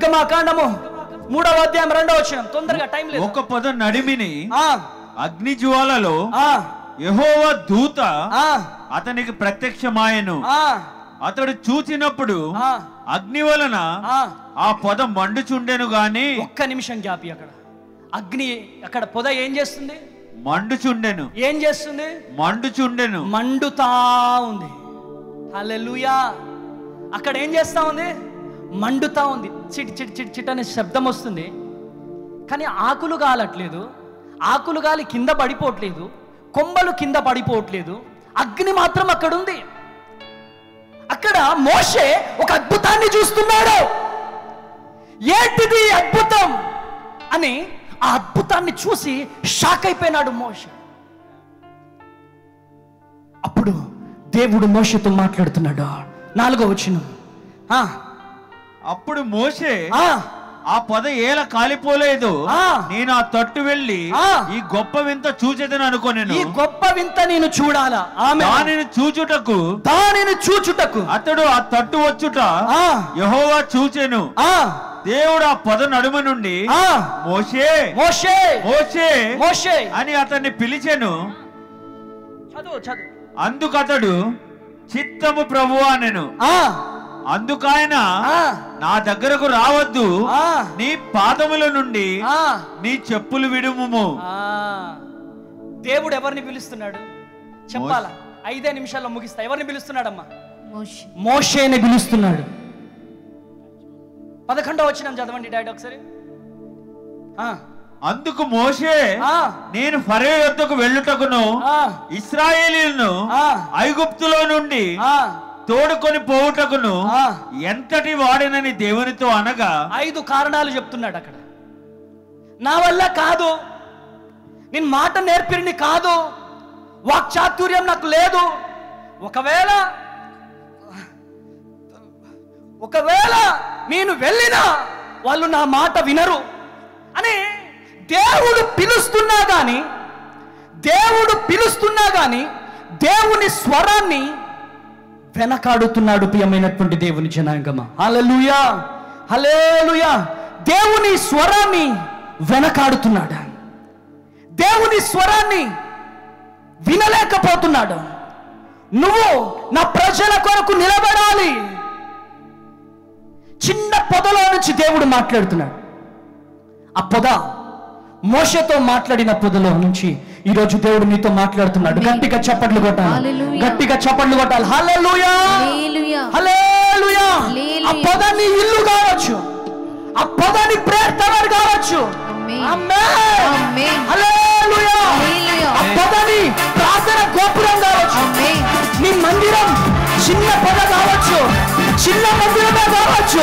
నిర్గమకాండము 3వ అధ్యాయం 2వ వచనం. తొందరగా, టైం లేదు. ఒక పొద నడిమిని అగ్ని జ్వాలలో యెహోవా దూత అతనికి ప్రత్యక్షమాయెను. అతడు చూచినప్పుడు అగ్ని వలన ఆ పొద మండుచుండెను గాని. ఒక్క నిమిషం గ్యాప్. అక్కడ అగ్ని, అక్కడ పొద ఏం చేస్తుంది? మండుచుండెను. ఏం చేస్తుంది? మండుచుండెను, మండుతా ఉంది. హల్లెలూయా. అక్కడ ఏం చేస్తా ఉంది? మండుతా ఉంది. చిట్ చిట్ చిట్ చిట్ అనే శబ్దం వస్తుంది, కానీ ఆకులు గాలట్లేదు, ఆకులు గాలి కింద పడిపోవట్లేదు, కొమ్మలు కింద పడిపోవట్లేదు, అగ్ని మాత్రం అక్కడ ఉంది. అక్కడ మోషే ఒక అద్భుతాన్ని చూస్తున్నాడు. ఏంటిది అద్భుతం అని ఆ అద్భుతాన్ని చూసి షాక్ అయిపోయినాడు మోషే. అప్పుడు దేవుడు మోషేతో మాట్లాడుతున్నాడు. 4వ వచనం. అప్పుడు మోషే ఆ పొద ఏల కాలిపోలేదు, నేను ఆ తట్టు వెళ్ళి ఈ గొప్ప వింత చూచెదను అనుకొనెను. ఈ గొప్ప వింత నేను చూడాలా? దానిని చూచుటకు అతడు ఆ తట్టు వచ్చుట యెహోవా చూచెను. దేవుడు ఆ పొద నడుమ నుండి మోషే మోషే మోషే మోషే అని అతన్ని పిలిచెను. అందుకతడు చిత్తము ప్రభువా అనెను. అందుకాయన నా దగ్గరకు రావద్దు, నీ పాదముల నుండి నీ చెప్పులు విడుము. దేవుడు ఎవరిని పిలుస్తున్నాడు చెప్పాలా? 5 నిమిషాల్లో ముగిస్తా. ఎవరిని పిలుస్తున్నాడమ్మా? మోషేని పిలుస్తున్నాడు. 11వ వచనం చదవండి డాడీ ఒకసారి. అందుకు మోషే, నేను ఫరో యొద్దకు వెళ్ళుటకును ఇశ్రాయేలీయులను ఐగుప్తులో నుండి తోడుకొని పోవుటకును ఎంతటి వాడినని దేవునితో అనగా 5 కారణాలు చెప్తున్నాడు అక్కడ. నా వల్ల కాదు, నేను మాట నేర్పిరిని కాదు, వాక్చాతుర్యం నాకు లేదు, ఒకవేళ నేను వెళ్ళినా వాళ్ళు నా మాట వినరు అని దేవుడు పిలుస్తున్నా గాని దేవుని స్వరాన్ని వెనకాడుతున్నాడు. ప్రియమైనటువంటి దేవుని జనాంగమా, హల్లెలూయా హల్లెలూయా. దేవుని స్వరాన్ని వెనకాడుతున్నాడు, దేవుని స్వరాన్ని వినలేకపోతున్నాడు. నువ్వు నా ప్రజల కొరకు నిలబడాలి. చిన్న పొదలో నుంచి దేవుడు మాట్లాడుతున్నాడు. ఆ పొద మోషేతో మాట్లాడిన పొదలో నుంచి ఈరోజు దేవుడు నీతో మాట్లాడుతున్నాడు. గట్టిగా చప్పట్లు కొట్టాలి, గట్టిగా చప్పట్లు కొట్టాలి. హల్లెలూయా హల్లెలూయా. ఆ పొద నీ ఇల్లు కావచ్చు, ఆ పొద నీ ప్రేయర్ టవర్ కావచ్చు. ఆమేన్ హల్లెలూయా. ఆ పొద నీ ప్రార్థన గోపురం కావచ్చు, నీ మందిరం చిన్న పొద కావచ్చు, చిన్న మందిరమే కావచ్చు,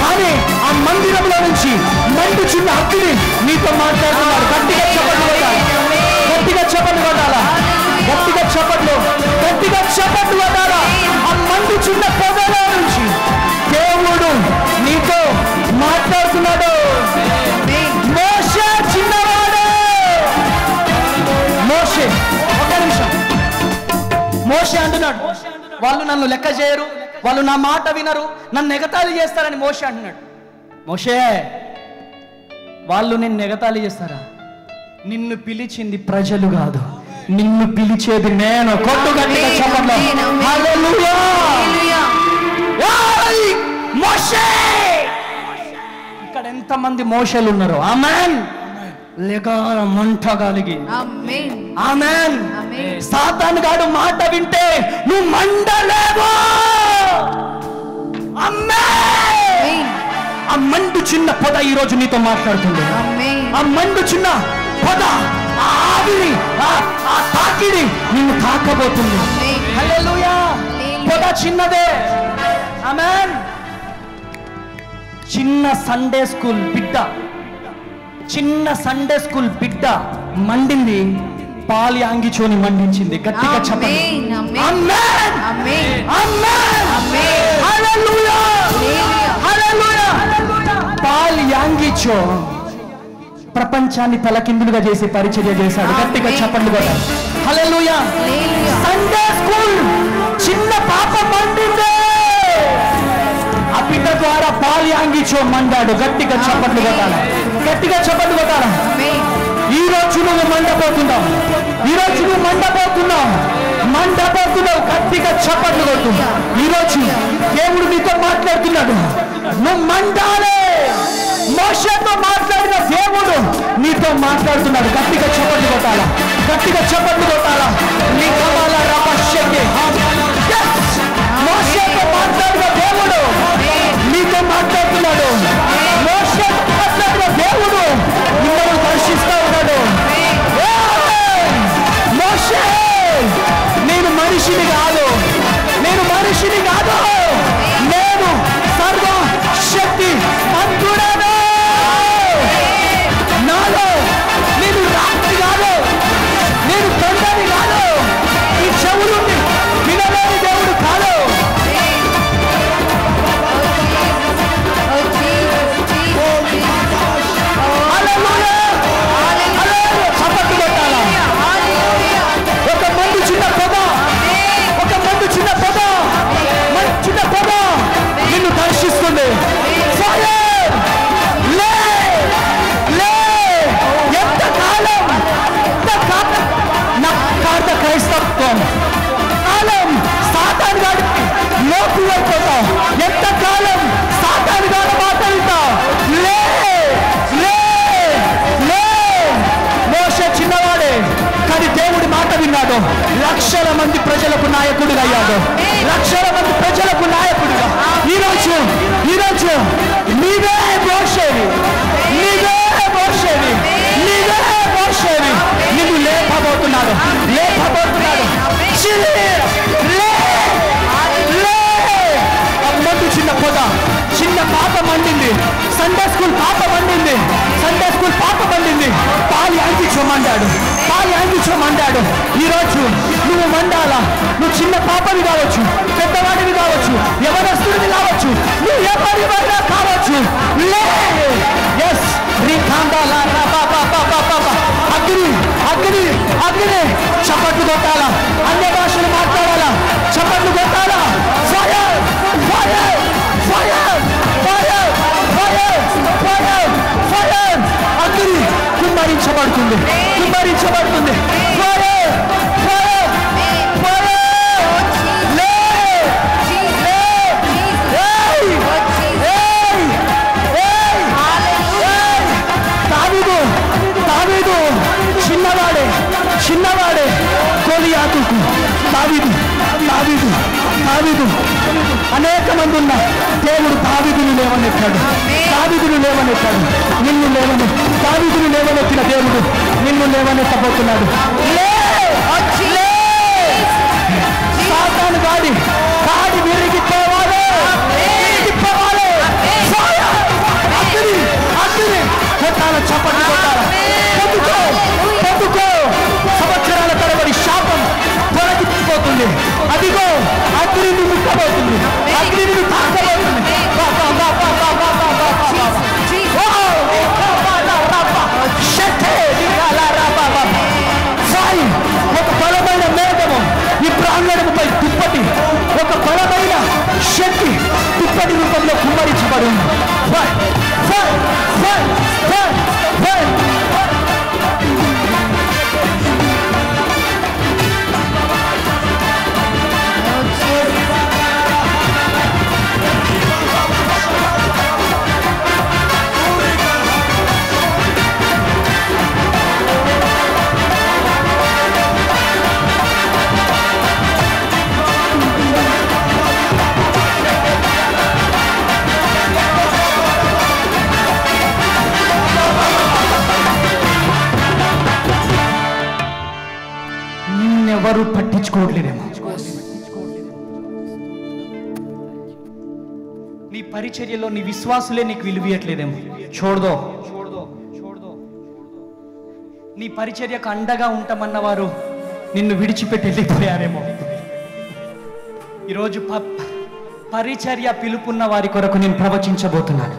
కానీ ఆ మందిరంలో నుంచి మండుచున్న అగ్ని నీతో మాట్లాడుతున్నాడు. గట్టిగా చప్పట్లు కొట్టాలి, గట్టిగా చప్పట్లు కొట్టాలా, గట్టిగా చప్పట్లు కొట్టాలా. ఆ మండుచున్న పొదలో నుంచి దేవుడు నీతో మాట్లాడుతున్నాడు. మోషే చిన్నవాడు. మోషే, ఒక నిమిషం. మోషే అంటున్నాడు, వాళ్ళు నన్ను లెక్క చేయరు, వాళ్ళు నా మాట వినరు, నన్ను ఎగతాళి చేస్తారని మోషే అంటున్నాడు. మోషే, వాళ్ళు నిన్ను ఎగతాళి చేస్తారా? నిన్ను పిలిచింది ప్రజలు కాదు, నిన్ను పిలిచేది నేను. కొట్టుగట్టిగా చెప్పండి హల్లెలూయా. మోషే, ఇక్కడ ఎంతమంది మోషేలు ఉన్నారు? ఆమేన్. లెగాల మంట కలిగి ఆమేన్. సాతాను గాడు మాట వింటే నువ్వు మండలేవు. ఆమేన్. ఆ మండు చిన్న పొద ఈ రోజు నీతో మాట్లాడుతుంది. ఆ మండు చిన్న పొద, ఆ ఆవిరి, ఆ తాకిడి నిన్ను తాకబోతుంది. హల్లెలూయా. పొద చిన్నదే. ఆమేన్. చిన్న సండే స్కూల్ బిడ్డ మండింది, పాలి అంగిచోని మండించింది. గట్టిగా చెప్పండి ఆమేన్ ఆమేన్ హల్లెలూయా హల్లెలూయా. పాలి యాంగిచో ప్రపంచాన్ని తలకిందులుగా చేసి పరిచర్య చేశాడు. గట్టిగా చెప్పండి కూడా హల్లెలూయా. సండే స్కూల్ చిన్న పాప మండింది, ఆ బిడ్డ ద్వారా పాలి యాంగిచో అంటించో మండాడు. గట్టిగా చప్పట్లు కొట్టాలి, గట్టిగా చప్పట్లు కొట్టాలి. ఈ రోజు నువ్వు మండపోతున్నావు, ఈ రోజు నువ్వు మండపోతున్నావు, మండపోతున్నావు. గట్టిగా చప్పట్లు కొట్టు. ఈ రోజు దేవుడు నీతో మాట్లాడుతున్నాడు, నువ్వు మండాలి. మోషేతో మాట్లాడిన దేవుడు నీతో మాట్లాడుతున్నాడు. గట్టిగా చప్పట్లు కొట్టాలా, గట్టిగా చప్పట్లు కొట్టాలా. నీ కమాల రపశక్తి. మోషేతో మాట్లాడిన దేవుడు నీతో మాట్లాడుతున్నాడు. మోషేతో మాట్లాడిన దేవుడు మిమ్మల్ని దర్శిస్తా ఉన్నాడు. మోషే, నేను మనిషిని కాదు, నేను మనిషిని కాదు, నేను సర్వశక్తి మంతుడను. నాలో నేను రాత్రి కాదు, నేను తండ్రిని కాదు, ఈ చెవులు వినలేని దేవుడు కాదు. చప్పట్లు కొట్టాలా. ఒక మందు చిన్న పొద, ఒక మందు చిన్న పొద, చిన్న పొద నిన్ను దర్శిస్తుంది. క్రైస్తత్వం కాలం సాతాను గాడికి లోపు అయిపోతాం. ఎంతకాలం సాతాను గాడి మాట్లాడుతాం. లే లే లే. మోషే చిన్నవాడే కానీ దేవుడి మాట విన్నాడు. లక్షల మంది ప్రజలకు నాయకుడిగా అయ్యాడు, లక్షల మంది ప్రజలకు నాయకుడిగా. ఈరోజు ఈరోజు నీవే మోషేవి, నీవే మోషేవి, నీవే మోషేవి. నిన్ను లేపబోతున్నాడు, లేపబోతున్నాడు. మందు చిన్న పొద, చిన్న పాప మండింది. సండే స్కూల్ పాప మండింది, సండే స్కూల్ పాప మండింది. పాలి అందించమంటాడు, పాలి అందించమంటాడు. ఈరోజు నువ్వు మండాలా. నువ్వు చిన్న పాపవి కావచ్చు, పెద్దవాడివి కావచ్చు, ఎవరస్తుడివి కావచ్చు, నువ్వు ఎవరివైనా కావచ్చు. లే. ఎస్ రీకాండాలా. అగ్ని అగ్ని అగ్ని. చప్పట్లు కొట్టాలా, అన్య భాషలు మాట్లాడాలా, చప్పట్లు కొట్టాలా. Fire fire fire fire fire fire fire. అగ్ని కుమ్మరించబడుతుంది, కుమ్మరించబడుతుంది. Fire fire fire. లే లే. దావీదు దావీదు చిన్నవాడే, చిన్నవాడే గోలియాతుకు. దావీదు దావీదు దావీదు అనేక మంది ఉన్న దేవుడు దావీదుని లేవనెత్తాడు, దావీదుని లేవనెత్తాడు. నిన్ను లేవనె దావీదుని లేవనెత్తిన దేవుడు నిన్ను లేవనెత్తబోతున్నాడు. సాతాను గాడి కాడి విరిగిపోవాలి, విరిగిపోవాలి. అగ్ని అగ్ని కొట్టాల, చప్పట్లు కొట్టాల. పొద్దుకో పొద్దుకో. సంవత్సరాల తరబడి శాపం తొలగిపోతుంది. అదిగో అగ్నిని ముట్టబోతుంది, అగ్నిని తాకబోతుంది. ఒక బలమైన మేఘము ఈ ప్రాంగణముపై దుప్పటి, ఒక బలమైన శక్తి దుప్పటి రూపంలో కుమ్మరించబడి ఉంది. ఎవరు పట్టించుకోవట్లేదేమో. నీ పరిచర్యలో నీ విశ్వాసులే నీకు విలువయట్లేదేమో. చూడదో నీ పరిచర్యకు అండగా ఉంటామన్న వారు నిన్ను విడిచిపెట్టి వెళ్ళిపోయారేమో. ఈరోజు పరిచర్య పిలుపున్న వారి కొరకు నేను ప్రవచించబోతున్నాను.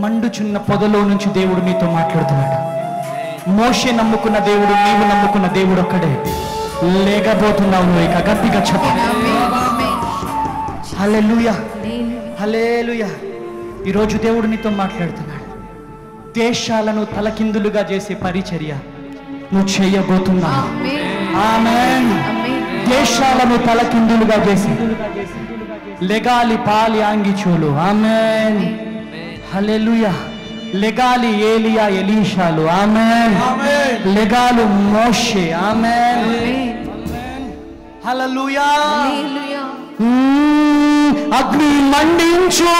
మండుచున్న పొదలో నుంచి దేవుడు నీతో మాట్లాడుతున్నాడు. మోషే నమ్ముకున్న దేవుడు, నీవు నమ్ముకున్న దేవుడు ఒక్కడే. లేకపోతున్నావు నువ్వు. ఇక గట్టిగా చెప్పు హల్లెలూయా, హల్లెలూయా. ఈరోజు దేవుడు నీతో మాట్లాడుతున్నాడు. దేశాలను తలకిందులుగా చేసే పరిచర్య నువ్వు చేయబోతున్నావు. ఆమేన్. దేశాలను తలకిందులుగా చేసి లెగాలి పాలి ఆంగిచోలు. ఆమేన్. హల్లెలూయా. లెగాలి ఏలియా ఎలీషాలు. ఆమేన్. లెగాలు మోషే. ఆమేన్. హల్లెలూయా. అగ్ని మండించు,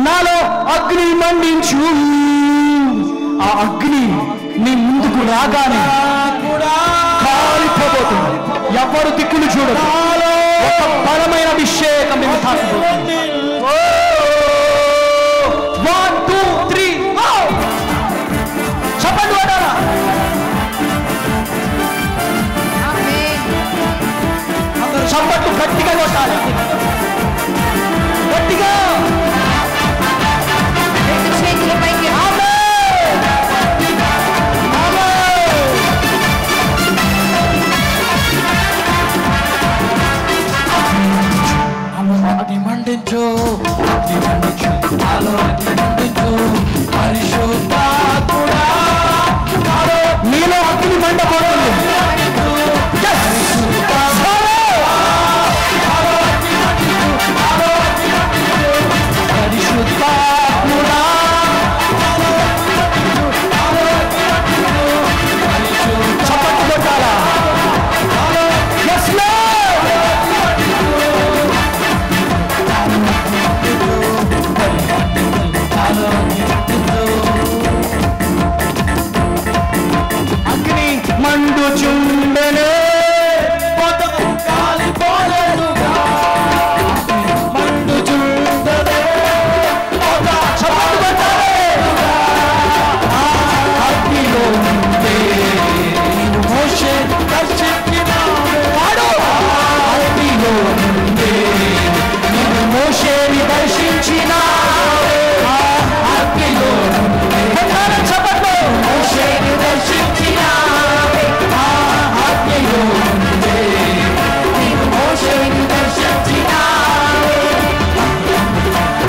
నాలో అగ్ని మండించు. ఆ అగ్ని నీ ముందుకు రాగానే కాలిపోబోతుంది. ఎవరు దిక్కులు చూడదు. ఒక బలమైన అభిషేకం మేము తాకబోతుంది. 1 2 3 చెప్పండి వాడారా. అందరూ చప్పట్లు గట్టిగా కొట్టాలి. గట్టిగా అగ్ని మండించు, అగ్ని మండించు, నాలో అగ్ని మండించు, పరిశుద్ధాత్ముడా నాలో నీలో అగ్ని మండబోతుంది. పరిశుద్ధాత్ముడా చప్పట్లు కొట్టాలా. Yes, Lord. అగ్ని మండుచుండెను, పొదకు కాలిపోలేదుగా. మండుచుండెను, పొద చప్పట్లు కొట్టాలి. ఆ అగ్నిలో నుండే నీవు మోషే దర్శించినావే. వాడు అగ్నిలో నుండే నీవు మోషేని దర్శించినావే. ఆ అగ్నిలో నుండే కొట్టాలి చప్పట్లు. మోషేని దర్శించినావే. ఆ అగ్నిలో నుండే నీవు మోషేని దర్శించినావే.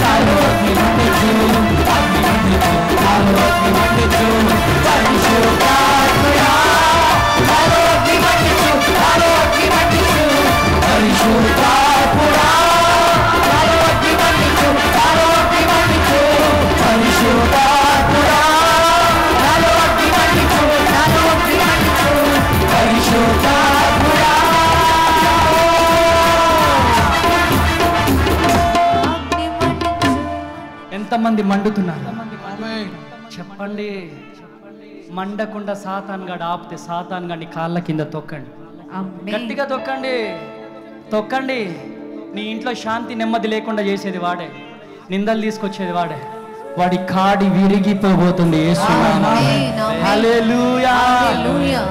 నాలో అగ్ని మండించు, అగ్ని మండించు, నాలో అగ్ని మండించు, పరిశుద్ధాత్ముడా నాలో అగ్ని మండించు, నాలో అగ్ని మండించు, పరిశుద్ధాత్ముడా నాలో అగ్ని మండించు, నాలో అగ్ని మండించు, పరిశుద్ధాత్ముడా నాలో అగ్ని మండించు, నాలో అగ్ని మండించు, పరిశుద్ధాత్ముడా. ఎంతమంది మండుతున్నారు చెప్పండి. మండకుండా సాతాన్ గడు ఆపితే సాతాన్ గడిని కాళ్ళ కింద తొక్కండి. గట్టిగా తొక్కండి, తొక్కండి. నీ ఇంట్లో శాంతి నెమ్మది లేకుండా చేసేది వాడే, నిందలు తీసుకొచ్చేది వాడే. వాడి కాడి విరిగిపోబోతుంది యేసు నామములో. హల్లెలూయా, హల్లెలూయా.